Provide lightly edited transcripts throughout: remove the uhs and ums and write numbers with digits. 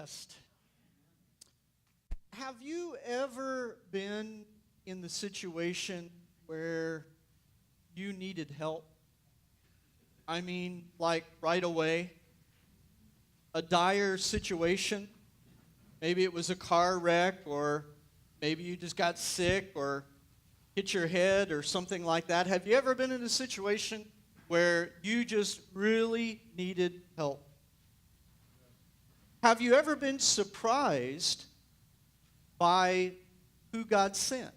test. Have you ever been in the situation where you needed help? I mean, like right away, a dire situation. Maybe it was a car wreck, or maybe you just got sick or hit your head or something like that. Have you ever been in a situation where you just really needed help? Have you ever been surprised by who God sent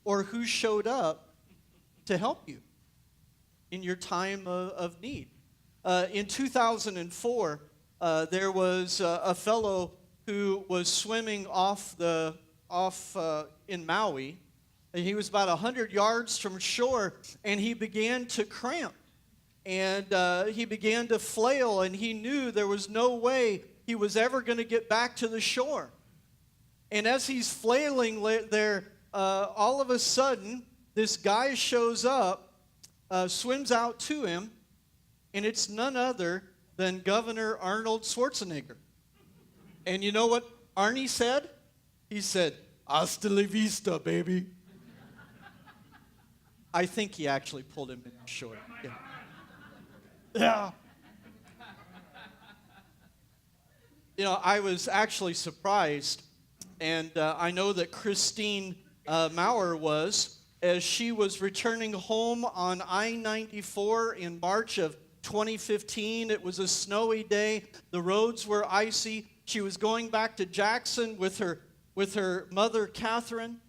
or who showed up to help you in your time of need? In 2004, there was a fellow who was swimming in Maui, and he was about 100 yards from shore, and he began to cramp, and he began to flail, and he knew there was no way he was ever going to get back to the shore. And as he's flailing there, all of a sudden, this guy shows up, swims out to him, and it's none other than Governor Arnold Schwarzenegger. And you know what Arnie said? He said, "Hasta la vista, baby." I think he actually pulled him in short. Yeah. You know, I was actually surprised, and I know that Christine Maurer was, as she was returning home on I-94 in March of 2015. It was a snowy day. The roads were icy. She was going back to Jackson with her mother, Catherine.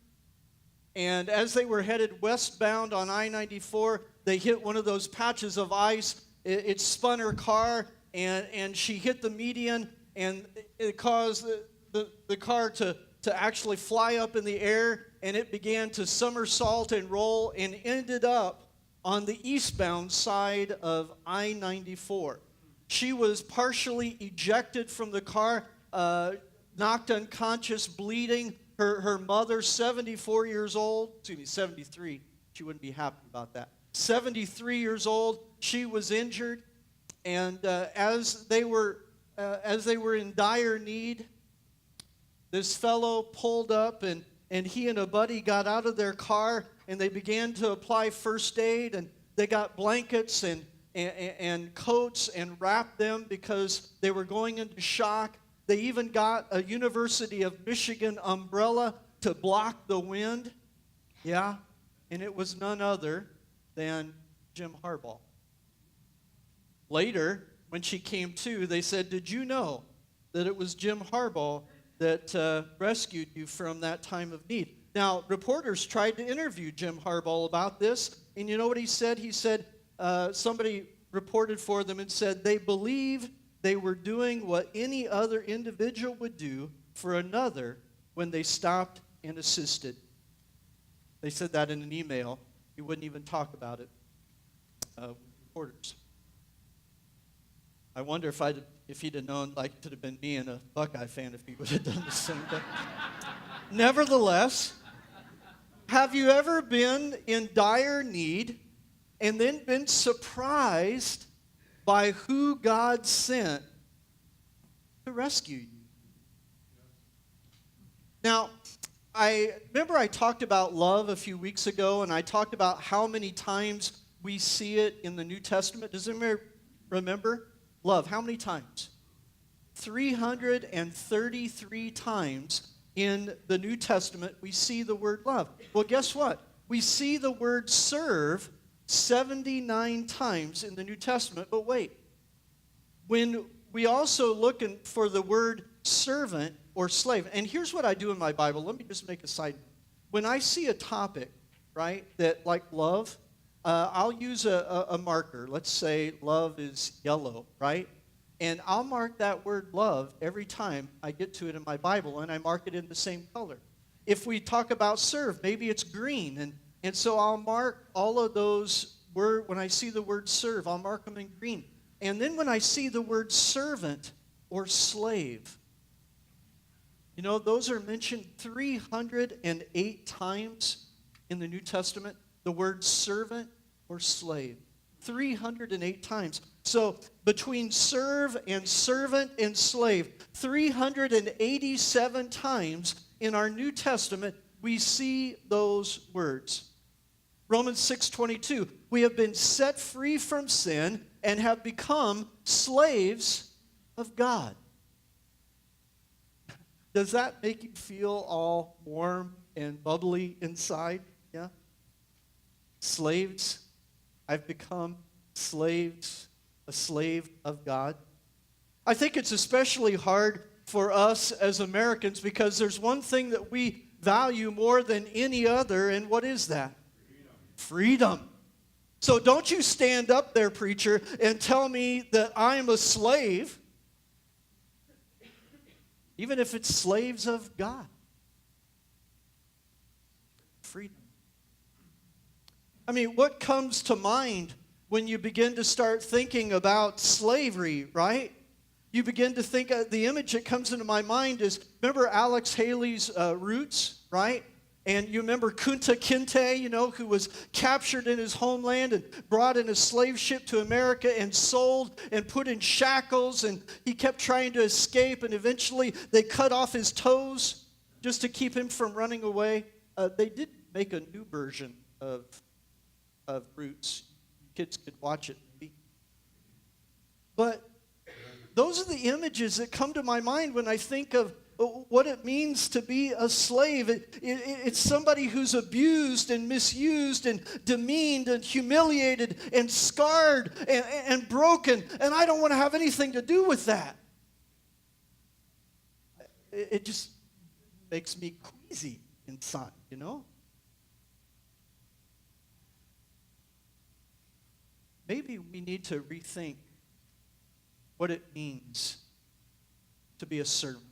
And as they were headed westbound on I-94, they hit one of those patches of ice. It spun her car, and she hit the median, and it caused the car to actually fly up in the air, and it began to somersault and roll and ended up on the eastbound side of I-94. She was partially ejected from the car, knocked unconscious, bleeding. Her mother, 74 years old, 73, she wouldn't be happy about that. 73 years old, she was injured, and as they were in dire need, this fellow pulled up, and he and a buddy got out of their car, and they began to apply first aid, and they got blankets and coats and wrapped them because they were going into shock. They even got a University of Michigan umbrella to block the wind. Yeah, and it was none other than Jim Harbaugh. Later, when she came to, they said, "Did you know that it was Jim Harbaugh that rescued you from that time of need?" Now, reporters tried to interview Jim Harbaugh about this, and you know what he said? He said, somebody reported for them and said they believe they were doing what any other individual would do for another when they stopped and assisted. They said that in an email. He wouldn't even talk about it with reporters. I wonder if he'd have known, like, it could have been me and a Buckeye fan if he would have done the same thing. Nevertheless, have you ever been in dire need and then been surprised by who God sent to rescue you? Now, I remember I talked about love a few weeks ago, and I talked about how many times we see it in the New Testament. Does anybody remember? Love, how many times? 333 times in the New Testament we see the word love. Well, guess what? We see the word serve 79 times in the New Testament. But wait, when we also look for the word servant or slave, and here's what I do in my Bible. Let me just make a side note. When I see a topic, right, that like love, I'll use a marker. Let's say love is yellow, right? And I'll mark that word love every time I get to it in my Bible, and I mark it in the same color. If we talk about serve, maybe it's green, and so I'll mark all of those words. When I see the word serve, I'll mark them in green. And then when I see the word servant or slave, you know, those are mentioned 308 times in the New Testament, the word servant or slave. 308 times. So between serve and servant and slave, 387 times in our New Testament, we see those words. Romans 6:22, we have been set free from sin and have become slaves of God. Does that make you feel all warm and bubbly inside? Yeah? Slaves, I've become slaves, a slave of God. I think it's especially hard for us as Americans because there's one thing that we value more than any other, and what is that? Freedom. So don't you stand up there, preacher, and tell me that I'm a slave, even if it's slaves of God. Freedom. I mean, what comes to mind when you begin to start thinking about slavery, right? You begin to think, the image that comes into my mind is, remember Alex Haley's Roots, right? And you remember Kunta Kinte, who was captured in his homeland and brought in a slave ship to America and sold and put in shackles, and he kept trying to escape, and eventually they cut off his toes just to keep him from running away. They did make a new version of Roots. Kids could watch it maybe. But those are the images that come to my mind when I think of what it means to be a slave. It's somebody who's abused and misused and demeaned and humiliated and scarred and broken, and I don't want to have anything to do with that. It just makes me queasy inside, Maybe we need to rethink what it means to be a servant.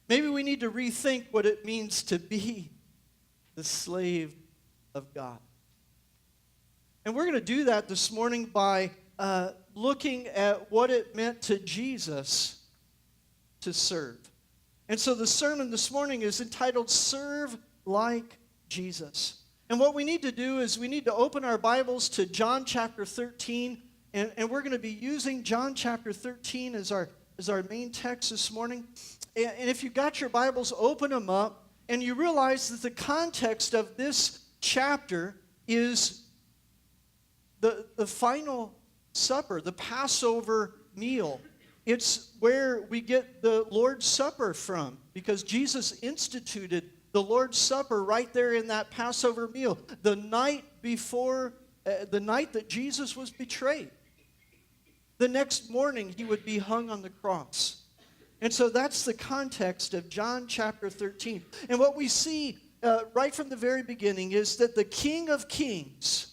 Maybe we need to rethink what it means to be the slave of God. And we're going to do that this morning by looking at what it meant to Jesus to serve. And so the sermon this morning is entitled, Serve Like Jesus. And what we need to do is we need to open our Bibles to John chapter 13, and we're going to be using John chapter 13 as our main text this morning. And if you've got your Bibles, open them up, and you realize that the context of this chapter is the final supper, the Passover meal. It's where we get the Lord's Supper from, because Jesus instituted the Lord's Supper right there in that Passover meal, the night before, the night that Jesus was betrayed. The next morning, he would be hung on the cross. And so that's the context of John chapter 13. And what we see right from the very beginning is that the King of Kings,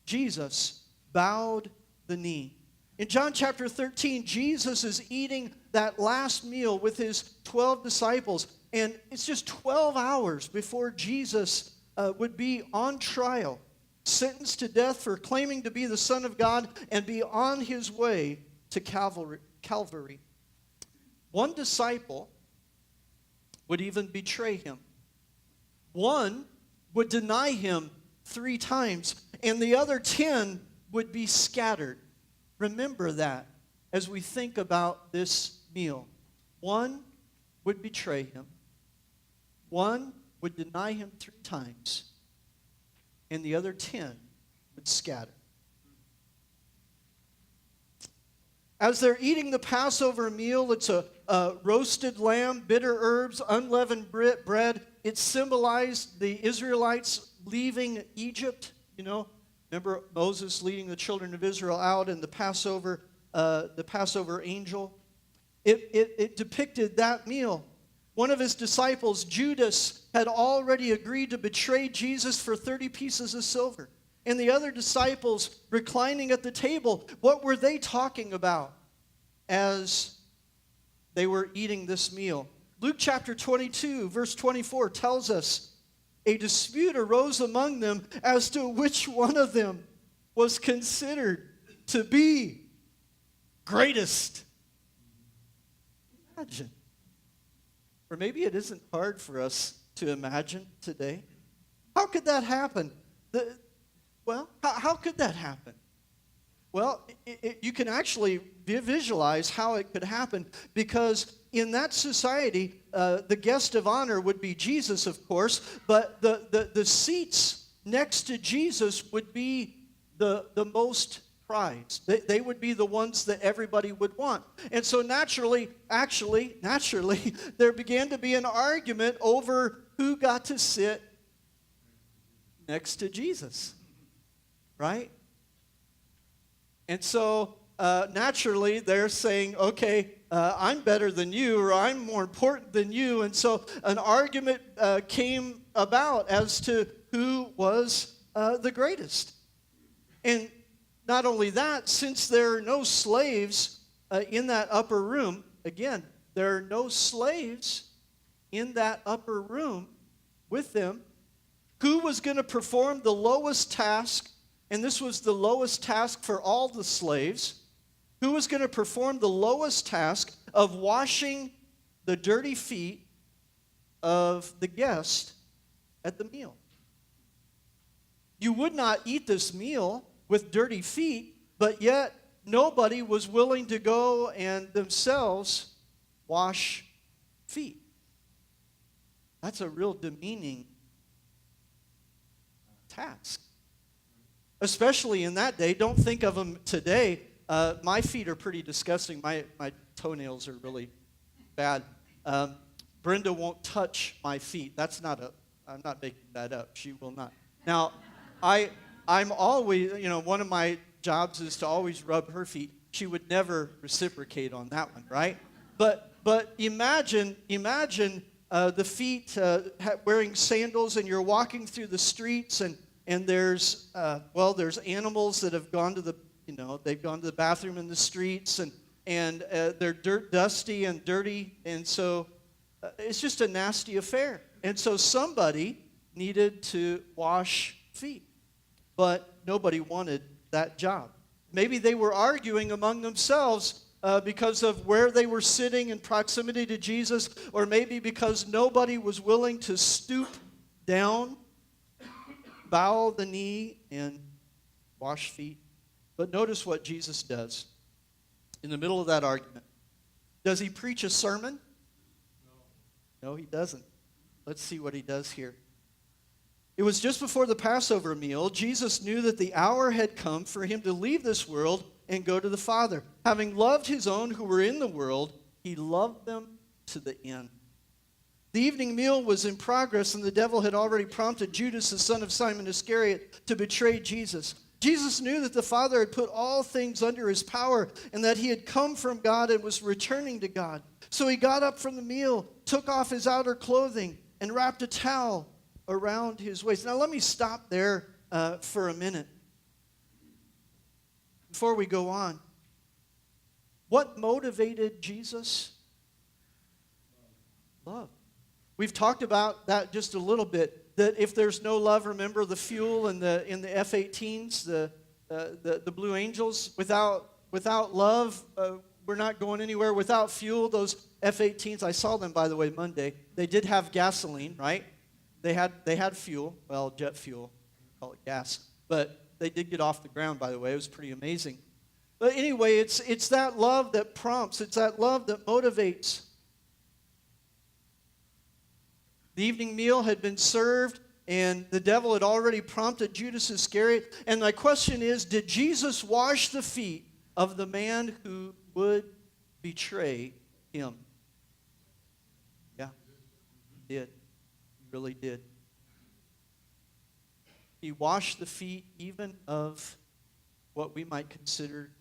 Jesus, bowed the knee. In John chapter 13, Jesus is eating that last meal with his 12 disciples. And it's just 12 hours before Jesus would be on trial, sentenced to death for claiming to be the Son of God, and be on his way to Calvary. One disciple would even betray him. One would deny him 3 times, and the other 10 would be scattered. Remember that as we think about this meal. One would betray him. One would deny him 3 times, and the other 10 would scatter. As they're eating the Passover meal, it's a roasted lamb, bitter herbs, unleavened bread. It symbolized the Israelites leaving Egypt. Remember Moses leading the children of Israel out in the Passover angel. It depicted that meal. One of his disciples, Judas, had already agreed to betray Jesus for 30 pieces of silver. And the other disciples reclining at the table, what were they talking about as they were eating this meal? Luke chapter 22, verse 24 tells us, a dispute arose among them as to which one of them was considered to be greatest. Imagine. Or maybe it isn't hard for us to imagine today. How could that happen? How could that happen? Well, you can actually visualize how it could happen, because in that society, the guest of honor would be Jesus, of course, but the seats next to Jesus would be the most prized. They would be the ones that everybody would want. And so naturally, there began to be an argument over who got to sit next to Jesus, right? And so naturally, they're saying, okay, I'm better than you, or I'm more important than you. And so an argument came about as to who was the greatest. And not only that, since there are no slaves in that upper room, again, there are no slaves in that upper room with them, who was going to perform the lowest task? And this was the lowest task for all the slaves. Who was going to perform the lowest task of washing the dirty feet of the guest at the meal? You would not eat this meal with dirty feet, but yet nobody was willing to go and themselves wash feet. That's a real demeaning task. Especially in that day. Don't think of them today. My feet are pretty disgusting. My toenails are really bad. Brenda won't touch my feet. I'm not making that up. She will not. Now, I'm always, one of my jobs is to always rub her feet. She would never reciprocate on that one, right? But imagine the feet wearing sandals, and you're walking through the streets, and there's animals that have gone to they've gone to the bathroom in the streets, and they're dusty and dirty, and so it's just a nasty affair. And so somebody needed to wash feet, but nobody wanted that job. Maybe they were arguing among themselves because of where they were sitting in proximity to Jesus, or maybe because nobody was willing to stoop down, bow the knee, and wash feet. But notice what Jesus does in the middle of that argument. Does he preach a sermon? No, he doesn't. Let's see what he does here. It was just before the Passover meal. Jesus knew that the hour had come for him to leave this world and go to the Father. Having loved his own who were in the world, he loved them to the end. The evening meal was in progress, and the devil had already prompted Judas, the son of Simon Iscariot, to betray Jesus. Jesus knew that the Father had put all things under his power, and that he had come from God and was returning to God. So he got up from the meal, took off his outer clothing, and wrapped a towel around his waist. Now let me stop there for a minute before we go on. What motivated Jesus? Love. We've talked about that just a little bit, that if there's no love, remember the fuel in the F-18s, the Blue Angels, without love, we're not going anywhere. Without fuel, those F-18s, I saw them, by the way, Monday. They did have gasoline, right? They had fuel, well, jet fuel, call it gas, but they did get off the ground, by the way. It was pretty amazing. But anyway, it's that love that prompts. It's that love that motivates. The evening meal had been served, and the devil had already prompted Judas Iscariot. And my question is, did Jesus wash the feet of the man who would betray him? Yeah, he did. He really did. He washed the feet even of what we might consider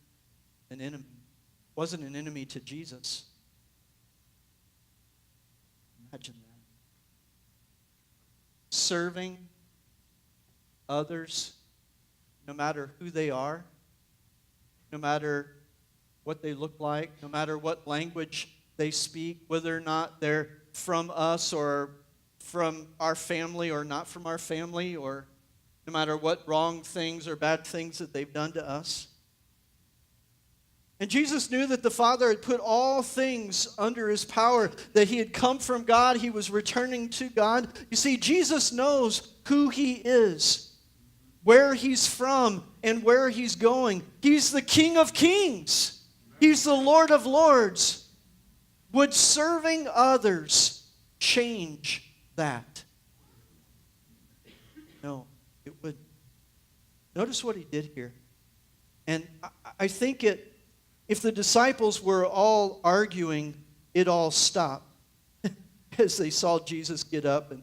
an enemy. Wasn't an enemy to Jesus. Imagine that. Serving others, no matter who they are, no matter what they look like, no matter what language they speak, whether or not they're from us or from our family or not from our family, or no matter what wrong things or bad things that they've done to us. And Jesus knew that the Father had put all things under his power, that he had come from God, he was returning to God. You see, Jesus knows who he is. where he's from and where he's going. He's the King of Kings. He's the Lord of Lords. Would serving others change that? No, it would. Notice what he did here. And I think if the disciples were all arguing, it all stopped as they saw Jesus get up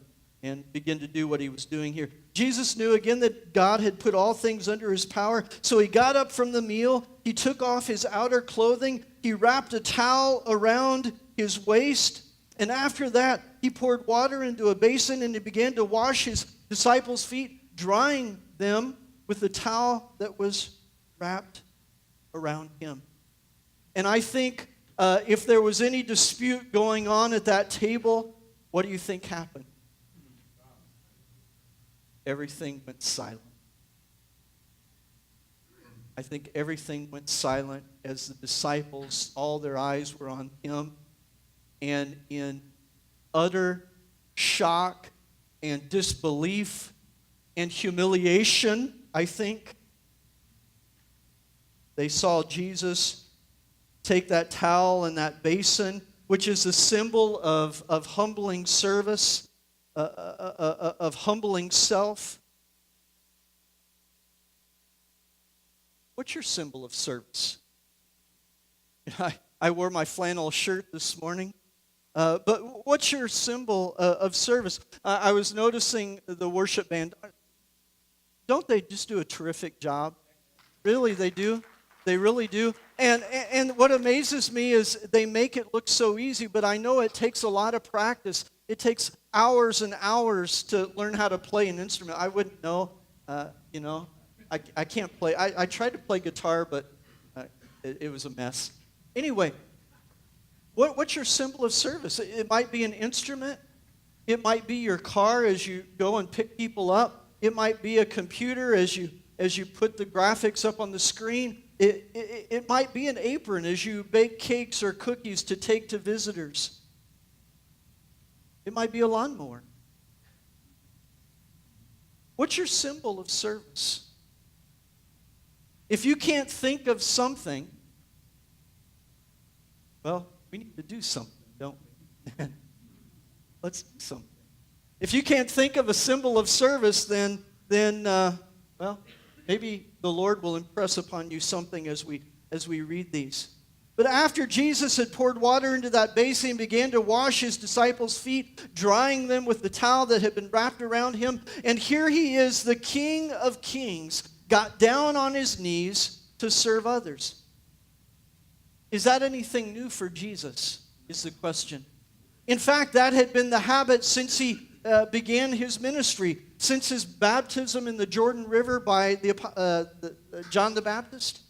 and begin to do what he was doing here. Jesus knew again that God had put all things under his power. So he got up from the meal. He took off his outer clothing. He wrapped a towel around his waist. And after that, he poured water into a basin and he began to wash his disciples' feet, drying them with the towel that was wrapped around him. And I think if there was any dispute going on at that table, what do you think happened? Everything went silent. I think everything went silent as the disciples, all their eyes were on him. And in utter shock and disbelief and humiliation, I think, they saw Jesus take that towel and that basin, which is a symbol of humbling service, of humbling self. What's your symbol of service? I wore my flannel shirt this morning. But what's your symbol of service? I was noticing the worship band. Don't they just do a terrific job? Really, they do. They really do. And what amazes me is they make it look so easy, but I know it takes a lot of practice. It takes hours and hours to learn how to play an instrument. I wouldn't know, I can't play. I tried to play guitar, but it was a mess. Anyway, what's your symbol of service? It might be an instrument. It might be your car as you go and pick people up. It might be a computer as you put the graphics up on the screen. It might be an apron as you bake cakes or cookies to take to visitors. It might be a lawnmower. What's your symbol of service? If you can't think of something, well, we need to do something, don't we? Let's do something. If you can't think of a symbol of service, then maybe the Lord will impress upon you something as we read these. But after Jesus had poured water into that basin and began to wash his disciples' feet, drying them with the towel that had been wrapped around him, and here he is, the King of Kings, got down on his knees to serve others. Is that anything new for Jesus, is the question. In fact, that had been the habit since he began his ministry, since his baptism in the Jordan River by John the Baptist.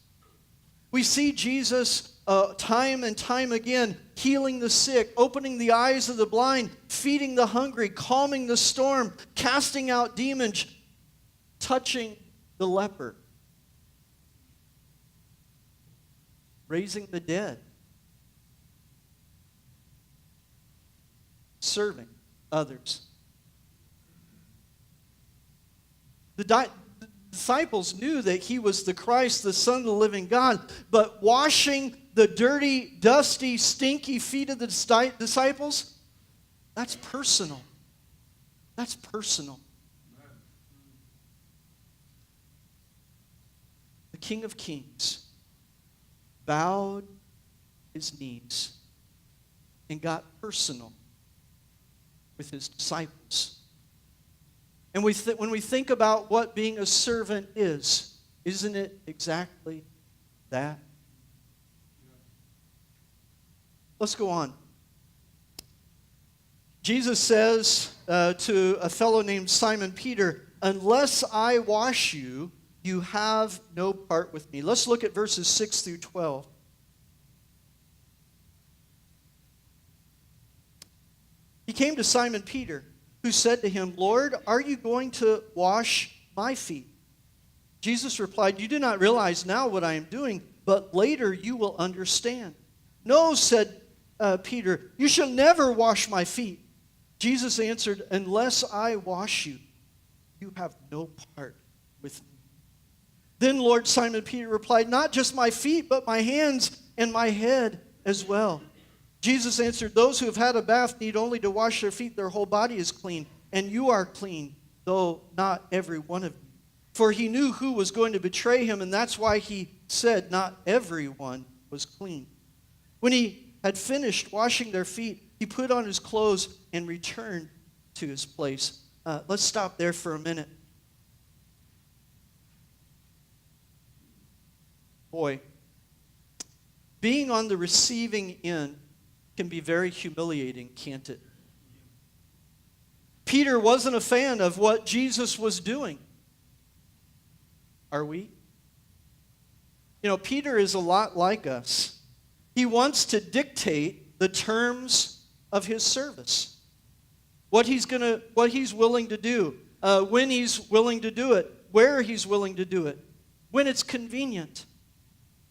We see Jesus time and time again healing the sick, opening the eyes of the blind, feeding the hungry, calming the storm, casting out demons, touching the leper, raising the dead, serving others. The disciples knew that he was the Christ, the Son of the living God, but washing the dirty, dusty, stinky feet of the disciples, that's personal. That's personal. The King of Kings bowed his knees and got personal with his disciples. And when we think about what being a servant is, isn't it exactly that? Let's go on. Jesus says to a fellow named Simon Peter, "Unless I wash you, you have no part with me." Let's look at verses 6 through 12. He came to Simon Peter, who said to him, "Lord, are you going to wash my feet?" Jesus replied, "You do not realize now what I am doing, but later you will understand." "No," said Peter, "you shall never wash my feet." Jesus answered, "Unless I wash you, you have no part with me. Then Lord Simon Peter replied, not just my feet, but my hands and my head as well. Jesus answered, those who have had a bath need only to wash their feet. Their whole body is clean, and you are clean, though not every one of you. For he knew who was going to betray him, and that's why he said not everyone was clean. When he had finished washing their feet, he put on his clothes and returned to his place. Let's stop there for a minute. Boy, being on the receiving end can be very humiliating, can't it? Peter wasn't a fan of what Jesus was doing. Are we? You know, Peter is a lot like us. He wants to dictate the terms of his service. What he's willing to do, when he's willing to do it, where he's willing to do it, when it's convenient,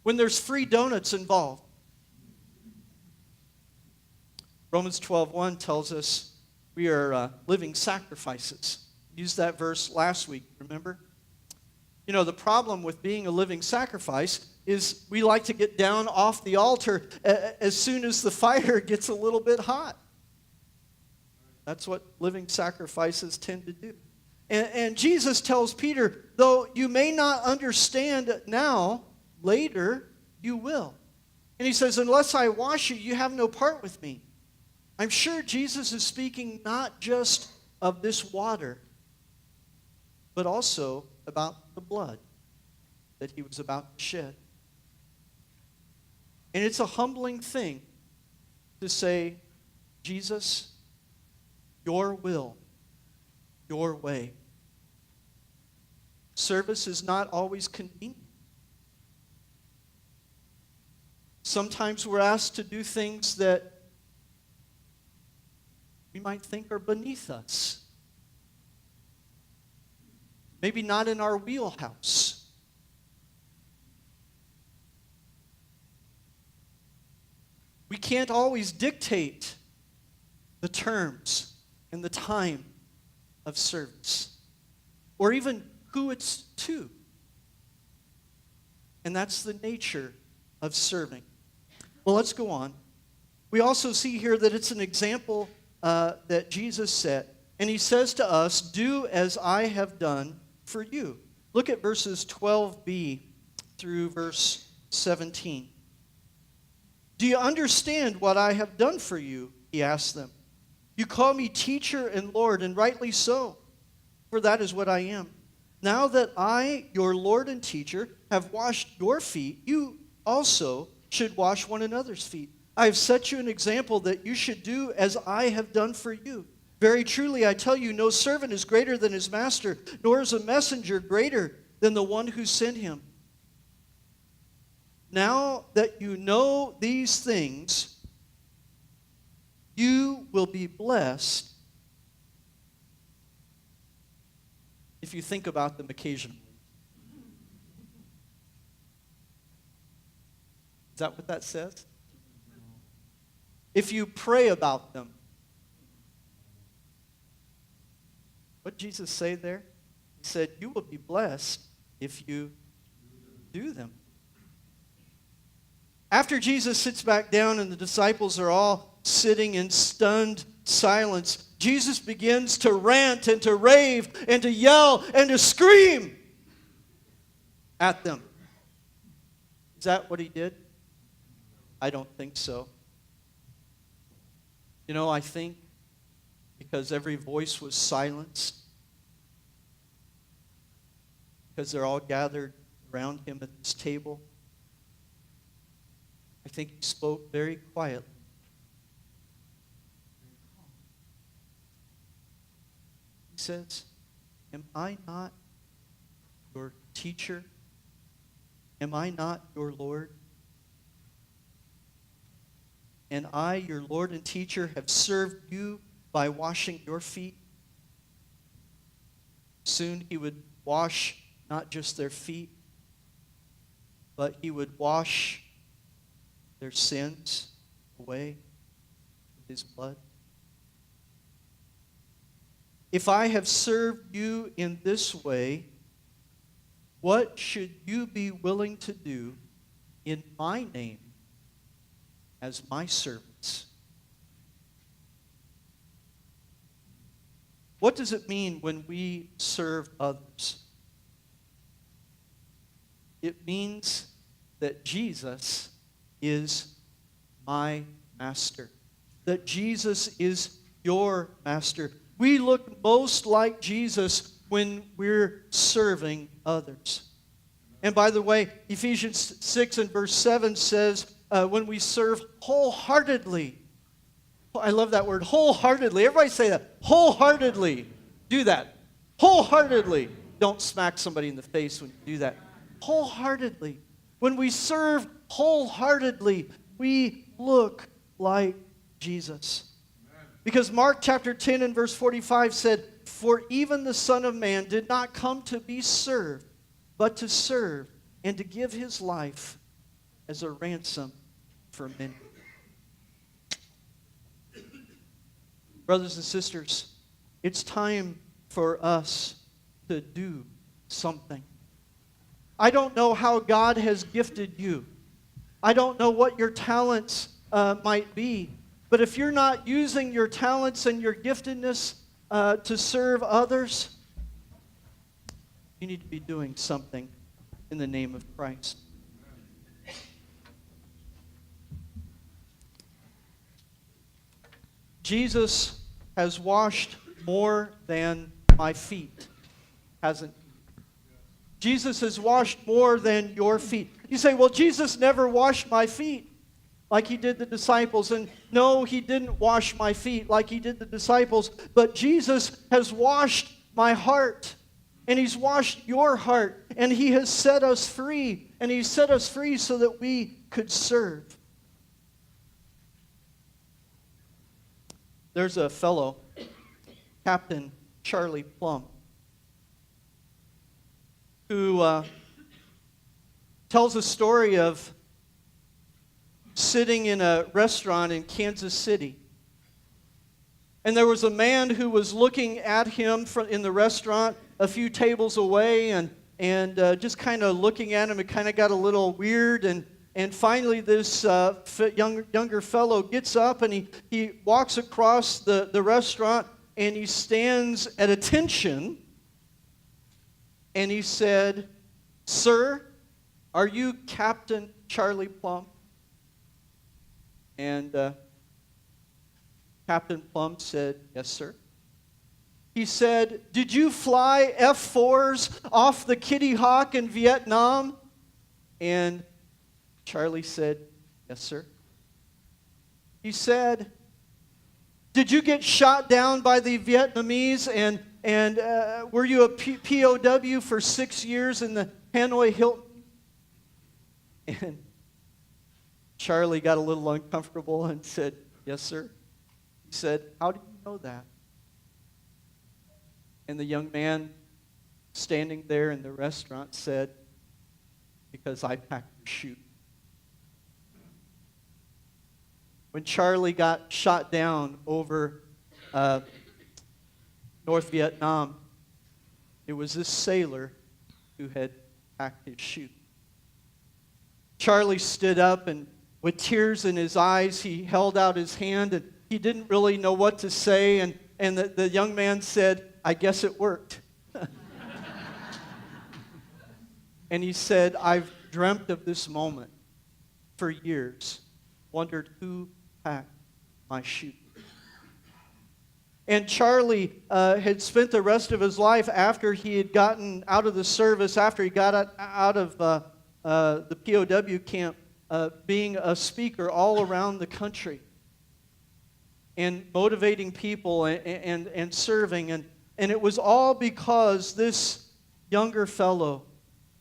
when there's free donuts involved. Romans 12:1 tells us we are living sacrifices. Used that verse last week, remember? You know, the problem with being a living sacrifice is we like to get down off the altar as soon as the fire gets a little bit hot. That's what living sacrifices tend to do. And Jesus tells Peter, though you may not understand now, later you will. And he says, unless I wash you, you have no part with me. I'm sure Jesus is speaking not just of this water, but also about the blood that he was about to shed. And it's a humbling thing to say, Jesus, your will, your way. Service is not always convenient. Sometimes we're asked to do things that we might think are beneath us. Maybe not in our wheelhouse. We can't always dictate the terms and the time of service, or even who it's to. And that's the nature of serving. Well, let's go on. We also see here that it's an example that Jesus set. And he says to us, do as I have done for you. Look at verses 12b through verse 17. Do you understand what I have done for you? He asked them. You call me teacher and Lord, and rightly so, for that is what I am. Now that I, your Lord and teacher, have washed your feet, you also should wash one another's feet. I have set you an example that you should do as I have done for you. Very truly, I tell you, no servant is greater than his master, nor is a messenger greater than the one who sent him. Now that you know these things, you will be blessed if you think about them occasionally. Is that what that says? If you pray about them. What did Jesus say there? He said, you will be blessed if you do them. After Jesus sits back down and the disciples are all sitting in stunned silence, Jesus begins to rant and to rave and to yell and to scream at them. Is that what he did? I don't think so. You know, I think because every voice was silenced, because they're all gathered around him at this table, I think he spoke very quietly. He says, am I not your teacher? Am I not your Lord? And I, your Lord and teacher, have served you by washing your feet. Soon he would wash not just their feet, but he would wash their sins away with his blood. If I have served you in this way, what should you be willing to do in my name as my servants? What does it mean when we serve others? It means that Jesus is my master, that Jesus is your master. We look most like Jesus when we're serving others. And by the way, Ephesians 6 and verse 7 says, when we serve wholeheartedly. I love that word, wholeheartedly. Everybody say that. Wholeheartedly. Do that. Wholeheartedly. Don't smack somebody in the face when you do that. Wholeheartedly. When we serve wholeheartedly, we look like Jesus. Because Mark chapter 10 and verse 45 said, "For even the Son of Man did not come to be served, but to serve and to give his life as a ransom for many." Brothers and sisters, it's time for us to do something. I don't know how God has gifted you. I don't know what your talents might be. But if you're not using your talents and your giftedness to serve others, you need to be doing something in the name of Christ. Jesus has washed more than my feet, hasn't he? Jesus has washed more than your feet. You say, well, Jesus never washed my feet like he did the disciples. And no, he didn't wash my feet like he did the disciples. But Jesus has washed my heart. And he's washed your heart. And he has set us free. And he set us free so that we could serve. There's a fellow, Captain Charlie Plumb, who tells a story of sitting in a restaurant in Kansas City. And there was a man who was looking at him in the restaurant a few tables away and just kind of looking at him. It kind of got a little weird. And finally this younger fellow gets up and he walks across the restaurant and he stands at attention. And he said, "Sir, are you Captain Charlie Plumb?" And Captain Plumb said, "Yes, sir." He said, "Did you fly F-4s off the Kitty Hawk in Vietnam?" And Charlie said, "Yes, sir." He said, "Did you get shot down by the Vietnamese and were you a POW for 6 years in the Hanoi Hilton?" And Charlie got a little uncomfortable and said, "Yes, sir." He said, "How do you know that?" And the young man standing there in the restaurant said, "Because I packed your chute." When Charlie got shot down over North Vietnam, it was this sailor who had packed his chute. Charlie stood up and with tears in his eyes, he held out his hand and he didn't really know what to say. And the young man said, "I guess it worked." And he said, "I've dreamt of this moment for years, wondered who packed my chute." And Charlie had spent the rest of his life after he had gotten out of the service, after he got out of the POW camp, being a speaker all around the country and motivating people and serving. And it was all because this younger fellow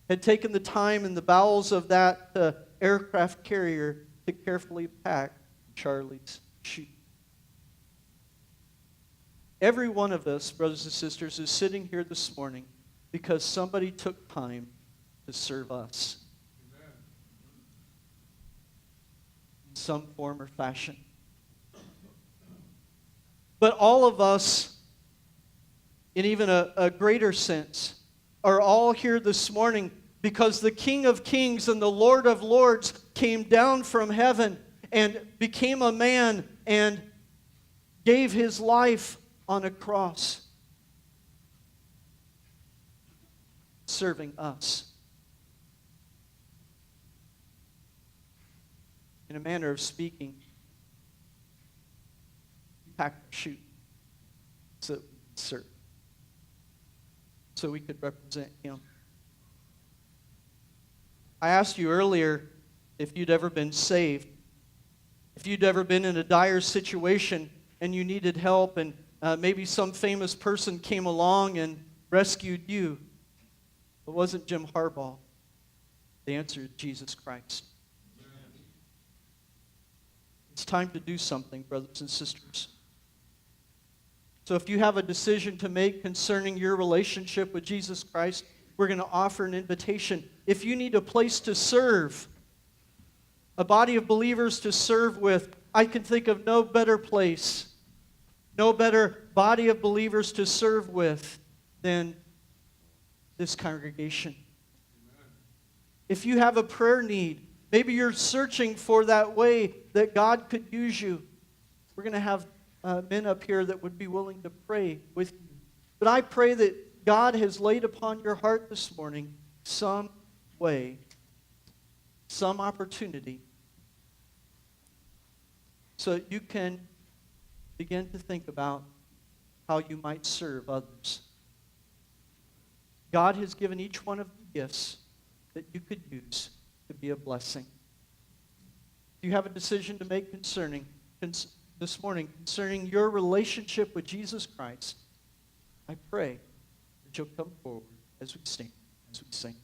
had taken the time in the bowels of that aircraft carrier to carefully pack Charlie's chute. Every one of us, brothers and sisters, is sitting here this morning because somebody took time to serve us. Amen. In some form or fashion. But all of us, in even a greater sense, are all here this morning because the King of Kings and the Lord of Lords came down from heaven and became a man and gave his life on a cross, serving us. In a manner of speaking, he packed a chute so that we could serve, so we could represent him. I asked you earlier if you'd ever been saved, if you'd ever been in a dire situation and you needed help, and maybe some famous person came along and rescued you. It wasn't Jim Harbaugh. The answer is Jesus Christ. It's time to do something, brothers and sisters. So if you have a decision to make concerning your relationship with Jesus Christ, we're going to offer an invitation. If you need a place to serve, a body of believers to serve with, I can think of no better place, no better body of believers to serve with than this congregation. Amen. If you have a prayer need, maybe you're searching for that way that God could use you, we're going to have men up here that would be willing to pray with you. But I pray that God has laid upon your heart this morning some way, some opportunity, so that you can begin to think about how you might serve others. God has given each one of you gifts that you could use to be a blessing. Do you have a decision to make this morning concerning your relationship with Jesus Christ? I pray that you'll come forward as we sing.